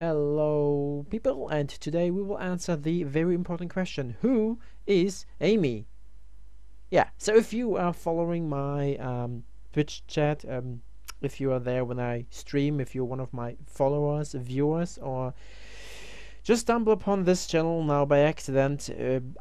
Hello people, and today we will answer the very important question: who is Amy? Yeah, so if you are following my Twitch chat, if you are there when I stream, if you're one of my followers, viewers, or just stumble upon this channel now by accident,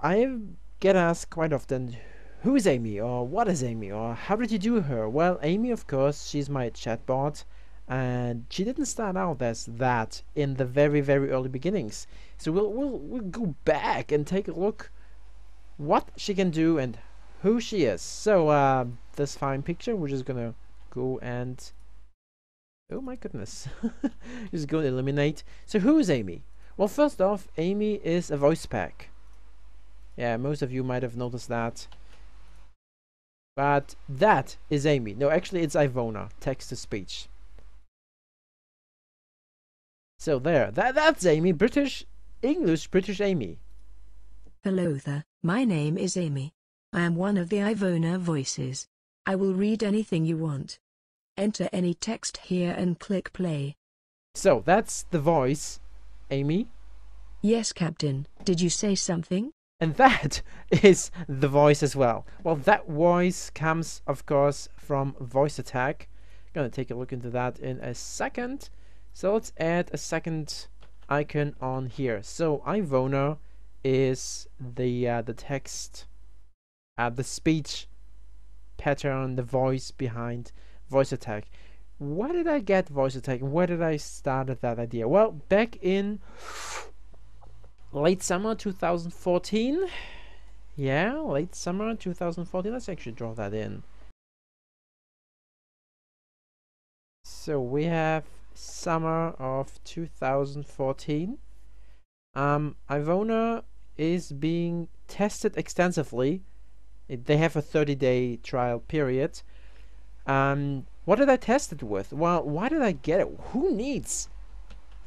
I get asked quite often, who is Amy, or what is Amy, or how did you do her? Well, Amy, of course, she's my chatbot, and she didn't start out as that in the very early beginnings. So we'll go back and take a look what she can do and who she is. So this fine picture, we're just gonna go and oh my goodness, just go and eliminate. So who is Amy? Well, first off, Amy is a voice pack. Yeah, most of you might have noticed that. But that is Amy. No, actually it's Ivona, text to speech. So that's Amy, British English British Amy. Hello there, my name is Amy. I am one of the Ivona voices. I will read anything you want. Enter any text here and click play. So that's the voice, Amy. Yes, Captain, did you say something? And that is the voice as well. Well, that voice comes, of course, from Voice Attack. I'm gonna take a look into that in a second. So let's add a second icon on here. So Ivona is the text, the speech pattern, the voice behind Voice Attack. Where did I get Voice Attack? Where did I start that idea? Well, back in late summer 2014. Yeah, late summer 2014. Let's actually draw that in. So we have summer of 2014. Ivona is being tested extensively. They have a 30-day trial period. What did I test it with? Well, why did I get it? Who needs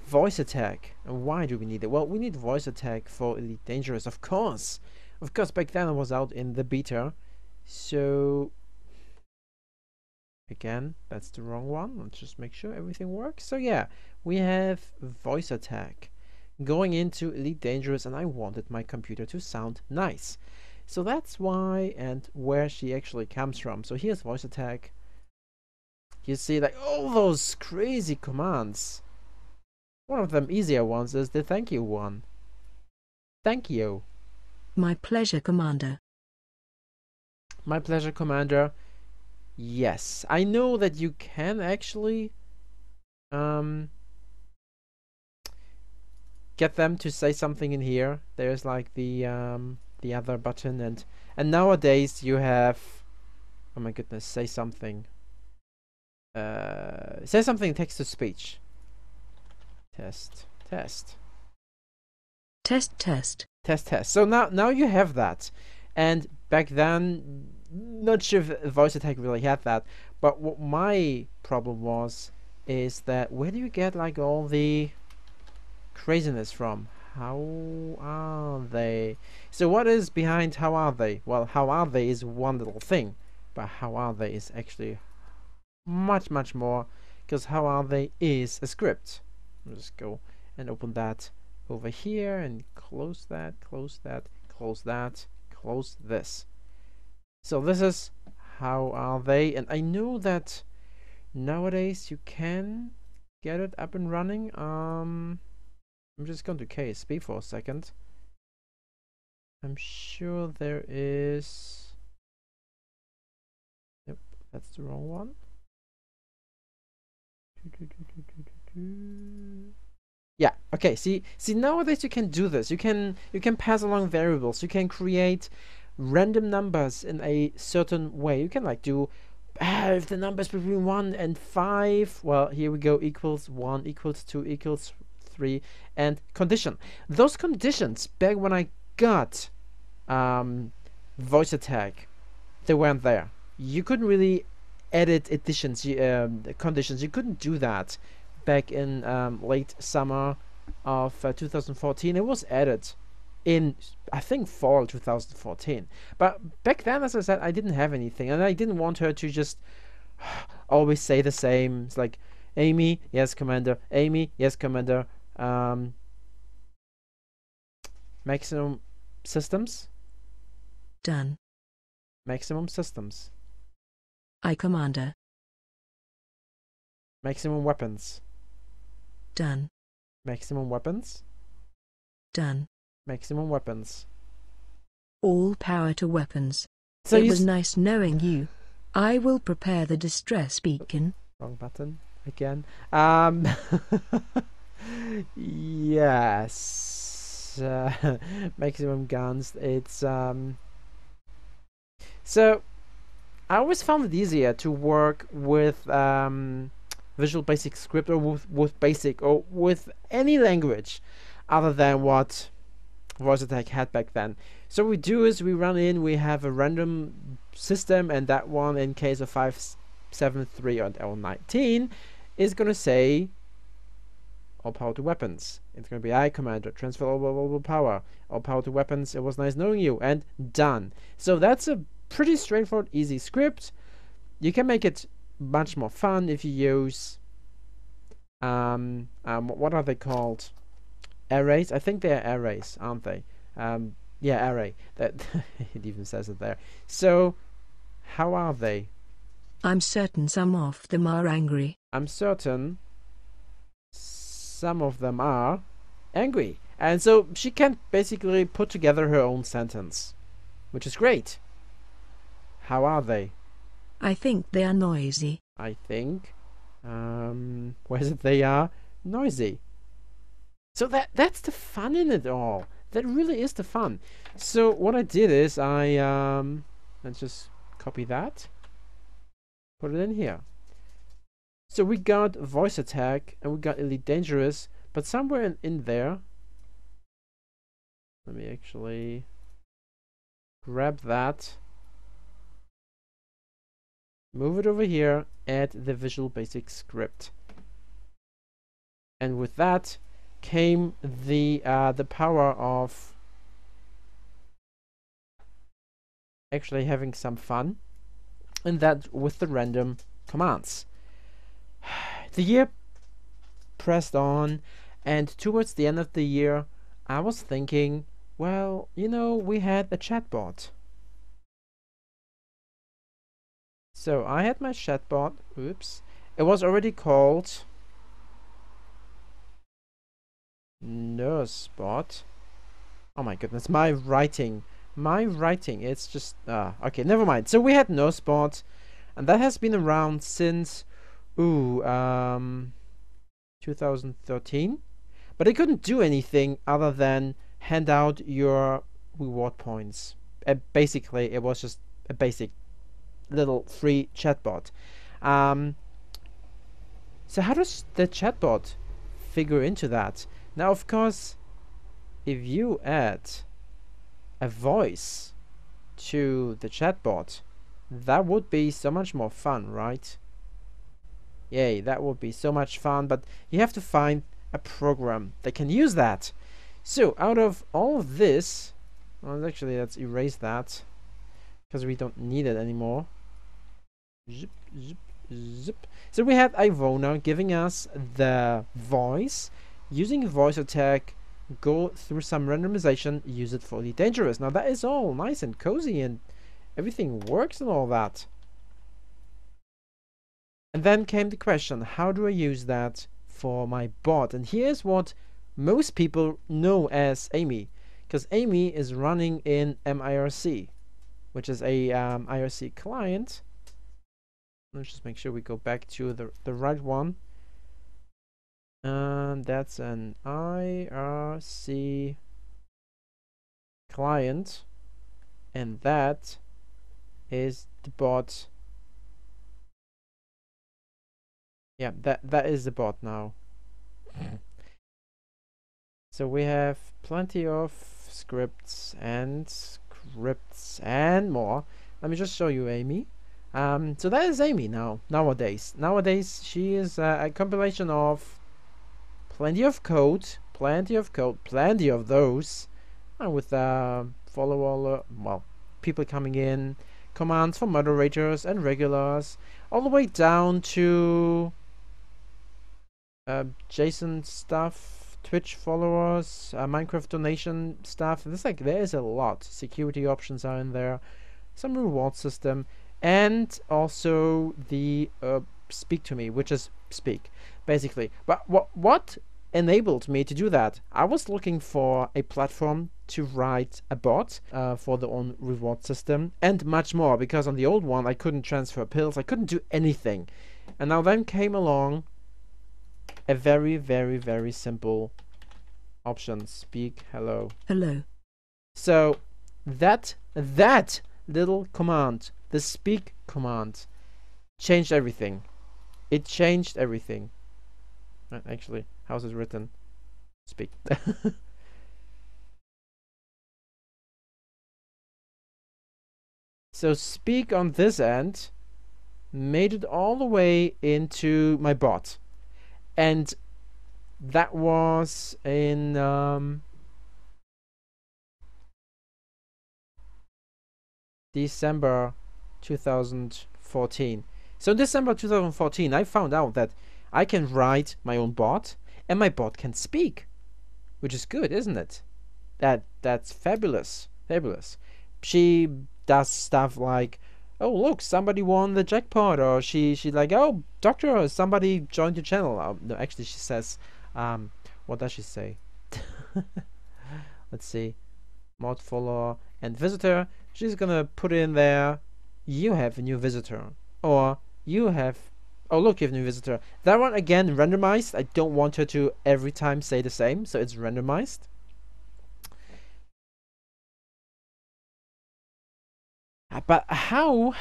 Voice Attack? And why do we need it? Well, we need Voice Attack for Elite Dangerous, of course. Of course, back then it was out in the beta. So again, that's the wrong one. Let's just make sure everything works. So yeah, we have Voice Attack going into Elite Dangerous, and I wanted my computer to sound nice. So that's why and where she actually comes from. So here's Voice Attack. You see, like, all those crazy commands. One of them easier ones is the thank you one. Thank you. My pleasure, Commander. My pleasure, Commander. Yes, I know that you can actually get them to say something in here. There's like the other button, and nowadays you have, oh my goodness, say something text to speech. Test. So now you have that, and back then not sure if Voice Attack really had that, but what my problem was is that where do you get like all the craziness from? How are they? So what is behind how are they? Well, how are they is one little thing, but how are they is actually much more, because how are they is a script. I'll just go and open that over here and close that, close this. So this is how are they, and I know that nowadays you can get it up and running. I'm just going to KSP for a second. I'm sure there is. Yep, that's the wrong one. Yeah, okay, see nowadays you can do this. You can pass along variables. You can create random numbers in a certain way. You can like do if the numbers between 1 and 5, well, here we go, equals 1, equals 2, equals 3, and condition. Those conditions back when I got Voice Attack, they weren't there. You couldn't really edit additions, conditions. You couldn't do that back in late summer of 2014. It was added in, I think, fall 2014. But back then, as I said, I didn't have anything, and I didn't want her to just always say the same. It's like, Amy, yes, Commander. Amy, yes, Commander. Maximum systems. Done. Maximum systems. I commander. Maximum weapons. Done. Maximum weapons. Done. Maximum weapons. All power to weapons. So it was nice knowing you. I will prepare the distress beacon. Wrong button again. Yes. Maximum guns. It's So I always found it easier to work with Visual Basic Script or with Basic or with any language other than what Voice Attack had back then. So what we do is we run in, we have a random system, and that one, in case of 573 or 19, is going to say all power to weapons. It's going to be I commander, transfer all power, all power to weapons, it was nice knowing you, and done. So that's a pretty straightforward, easy script. You can make it much more fun if you use what are they called? Arrays. I think they are arrays, aren't they? Yeah, array. That it even says it there. So how are they? I'm certain some of them are angry. I'm certain some of them are angry. And so she can basically put together her own sentence, which is great. How are they? I think they are noisy. I think where is it? They are noisy. So that's the fun in it all. That really is the fun. So what I did is I let's just copy that, put it in here. So we got Voice Attack and we got Elite Dangerous, but somewhere in there, let me actually grab that, move it over here, add the Visual Basic Script, and with that came the power of actually having some fun, and that with the random commands. The year pressed on, and towards the end of the year I was thinking, well, you know, we had a chatbot. So I had my chatbot. Oops. It was already called NurseBot. Oh my goodness, my writing, it's just okay, never mind. So we had NurseBot, and that has been around since 2013, but it couldn't do anything other than hand out your reward points. Basically it was just a basic little free chatbot. So how does the chatbot figure into that? Now, of course, if you add a voice to the chatbot, that would be so much more fun, right? Yay, that would be so much fun, but you have to find a program that can use that. So out of all of this, well, actually let's erase that because we don't need it anymore. Zip, zip, zip. So we had Ivona giving us the voice. Using Voice Attack, go through some randomization, use it for the dangerous. Now that is all nice and cozy and everything works and all that. And then came the question, how do I use that for my bot? And here's what most people know as Amy, because Amy is running in mIRC, which is a IRC client. Let's just make sure we go back to the right one. And that's an IRC client, and that is the bot. Yeah, that is the bot now. So we have plenty of scripts and more. Let me just show you Amy. So that is Amy nowadays. Nowadays she is a compilation of plenty of code, plenty of those, with people coming in, commands for moderators and regulars, all the way down to JSON stuff Twitch followers, Minecraft donation stuff. There's a lot. Security options are in there, some reward system, and also the speak to me, which is speak, basically. But what enabled me to do that? I was looking for a platform to write a bot for the own reward system and much more, because on the old one I couldn't transfer pills, I couldn't do anything. And now then came along a very, very, very simple option: speak hello. Hello. So that little command, the speak command, changed everything. It changed everything. Actually, how's it written? Speak. So speak on this end made it all the way into my bot, and that was in December 2014. So in December 2014, I found out that I can write my own bot, and my bot can speak, which is good, isn't it? That's fabulous, fabulous. She does stuff like, oh look, somebody won the jackpot, or she like, oh doctor, somebody joined your channel. No, actually she says, what does she say? Let's see, mod follower and visitor. She's gonna put in there, you have a new visitor, or you have, oh look, you have a new visitor. That one again randomized. I don't want her to every time say the same, so it's randomized. But how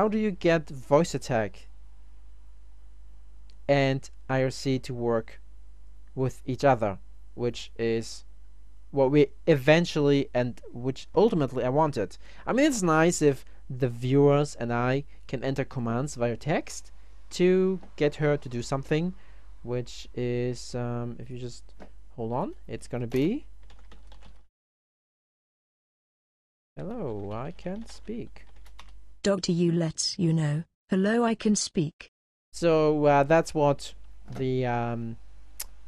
do you get voice attack and IRC to work with each other, which is what we eventually and which ultimately I wanted? I mean, it's nice if the viewers and I can enter commands via text to get her to do something, which is if you just hold on, it's gonna be, hello, I can speak. Dr. You lets you know, hello, I can speak. So that's what the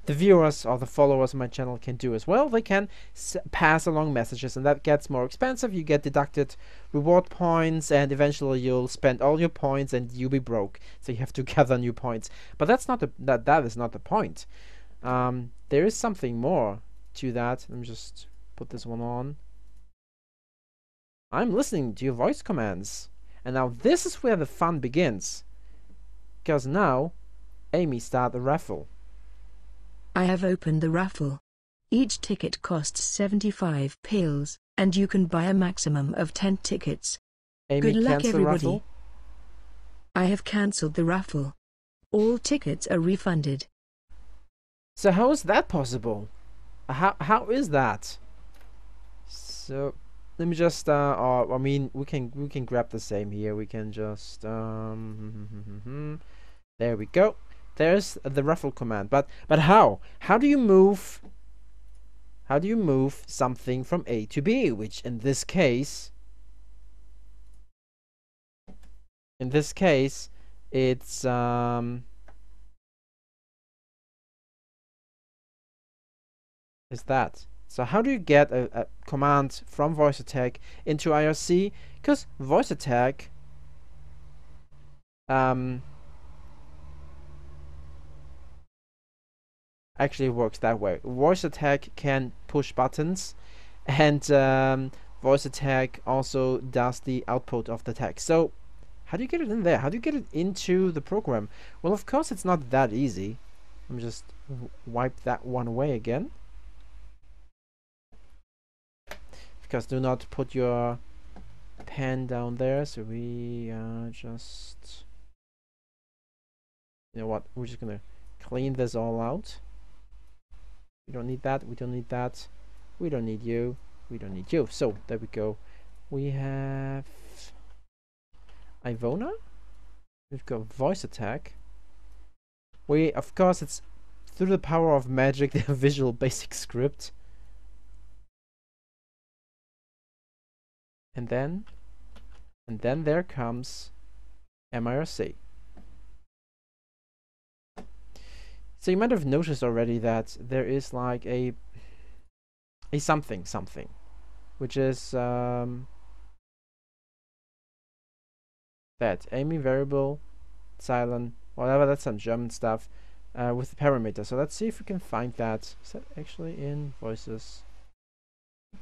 viewers or the followers of my channel can do as well. They can pass along messages, and that gets more expensive. You get deducted reward points, and eventually you'll spend all your points and you'll be broke. So you have to gather new points. But that's not that is not the point. There is something more to that. Let me just put this one on. I'm listening to your voice commands. And now this is where the fun begins. Because now, Amy started the raffle. I have opened the raffle. Each ticket costs 75 pills, and you can buy a maximum of 10 tickets. Amy, Good luck, cancel the everybody. raffle. I have cancelled the raffle. All tickets are refunded. So how is that possible? How is that? So let me just I mean, we can grab the same here. We can just there we go. There's the raffle command. But how? How do you move something from A to B, which in this case it's is that. So how do you get a command from voice attack into IRC? Because voice attack actually works that way. Voice attack can push buttons, and voice attack also does the output of the text. So how do you get it in there? How do you get it into the program? Well, of course it's not that easy. Let me just wipe that one away again. Because do not put your pen down there. So we just, you know what, we're just gonna clean this all out. We don't need that, we don't need that, we don't need you, we don't need you. So there we go. We have Ivona, we've got voice attack. We, of course, it's through the power of magic, the Visual Basic script. And then there comes mIRC. So you might have noticed already that there is like a something, which is that Amy variable silent, whatever, that's some German stuff, with the parameter. So let's see if we can find that. Is that actually in voices?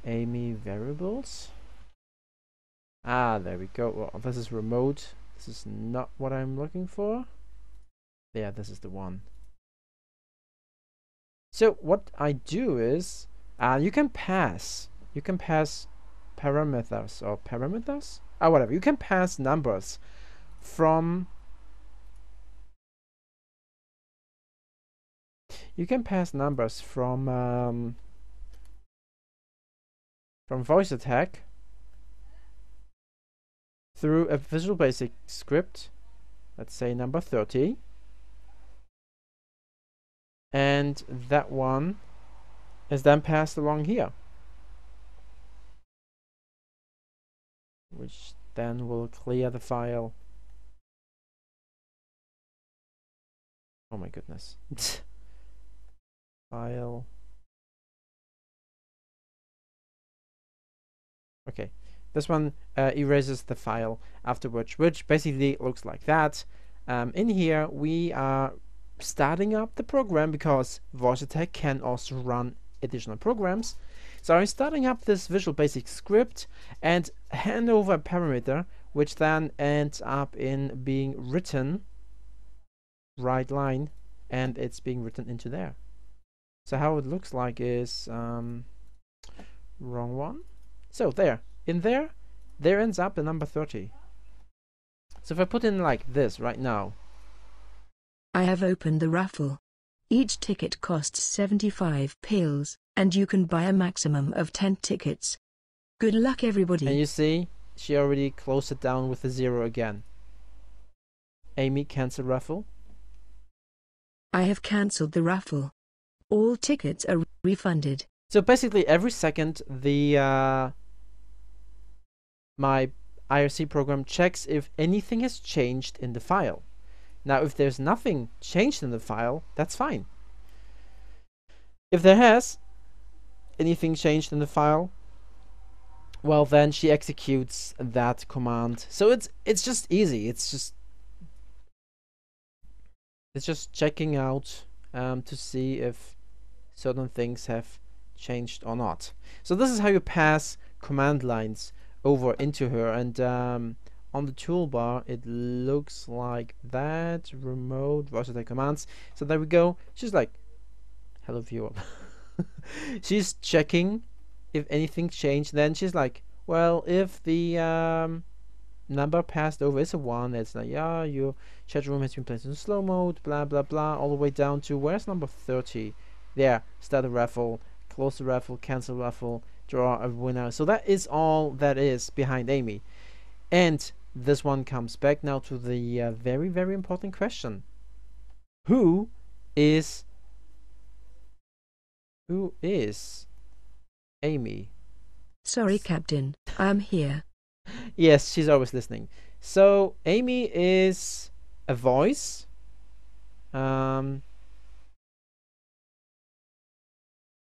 Amy variables. Ah, there we go. Well, this is remote. This is not what I'm looking for. Yeah, this is the one. So what I do is, you can pass parameters or parameters. Whatever. You can pass numbers from. You can pass numbers from voice attack through a Visual Basic script. Let's say number 30. And that one is then passed along here, which then will clear the file. Oh my goodness. File. Okay, this one erases the file afterwards, which basically looks like that. In here we are starting up the program because voice attack can also run additional programs. So I'm starting up this Visual Basic script and hand over a parameter, which then ends up in being written right line, and it's being written into there. So how it looks like is wrong one. So there ends up the number 30. So if I put in like this right now. I have opened the raffle. Each ticket costs 75 pills, and you can buy a maximum of 10 tickets. Good luck, everybody. And you see, she already closed it down with a 0 again. Amy, cancel raffle. I have cancelled the raffle. All tickets are refunded. So basically every second the my IRC program checks if anything has changed in the file. Now if there's nothing changed in the file, that's fine. If there has anything changed in the file, well then she executes that command. So it's just easy. It's just checking out to see if certain things have changed or not. So this is how you pass command lines over into her, and on the toolbar it looks like that. Remote voice attack commands. So there we go. She's like, hello viewer. She's checking if anything changed. Then she's like, well, if the number passed over is a 1, it's like, yeah, your chat room has been placed in slow mode, blah blah blah, all the way down to where's number 30. There, start a raffle, close the raffle, cancel raffle, draw a winner. So that is all that is behind Amy. And this one comes back now to the very, very important question. Who is Amy? Sorry, Captain, I'm here. Yes, she's always listening. So Amy is a voice.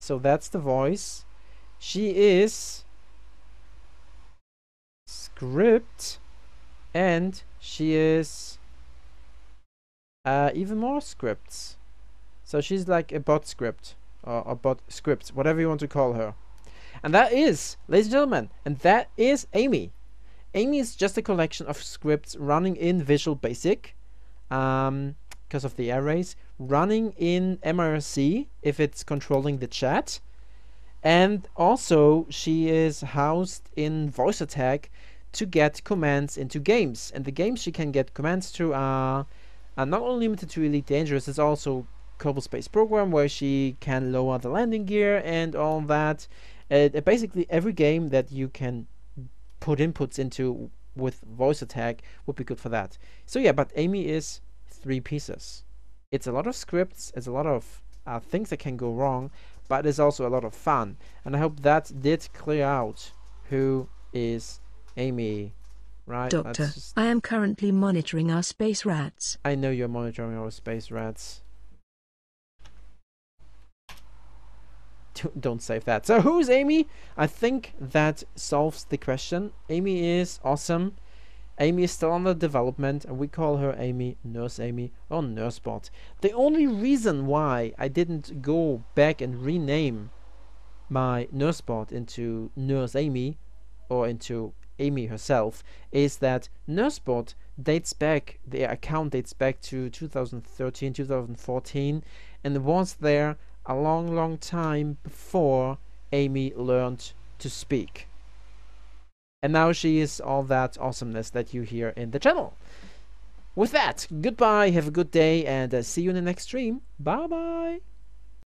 So that's the voice. She is script, and she is even more scripts. So she's like a bot script, or a bot script, whatever you want to call her. And that is, ladies and gentlemen, and that is Amy. Amy is just a collection of scripts running in Visual Basic, because of the arrays, running in mIRC if it's controlling the chat, and also she is housed in voice attack to get commands into games. And the games she can get commands to are not only limited to Elite Dangerous, it's also Kerbal Space Program, where she can lower the landing gear and all that. Basically every game that you can put inputs into with voice attack would be good for that. So yeah, but Amy is 3 pieces. It's a lot of scripts, it's a lot of things that can go wrong, but it's also a lot of fun. And I hope that did clear out who is Amy. Right? Doctor, I am currently monitoring our space rats. I know you're monitoring our space rats. Don't save that. So who's Amy? I think that solves the question. Amy is awesome. Amy is still under development, and we call her Amy, Nurse Amy, or NurseBot. The only reason why I didn't go back and rename my NurseBot into Nurse Amy, or into Amy herself, is that NurseBot dates back, the account dates back to 2013, 2014, and was there a long time before Amy learned to speak. And now she is all that awesomeness that you hear in the channel. With that, goodbye, have a good day, and see you in the next stream. Bye bye.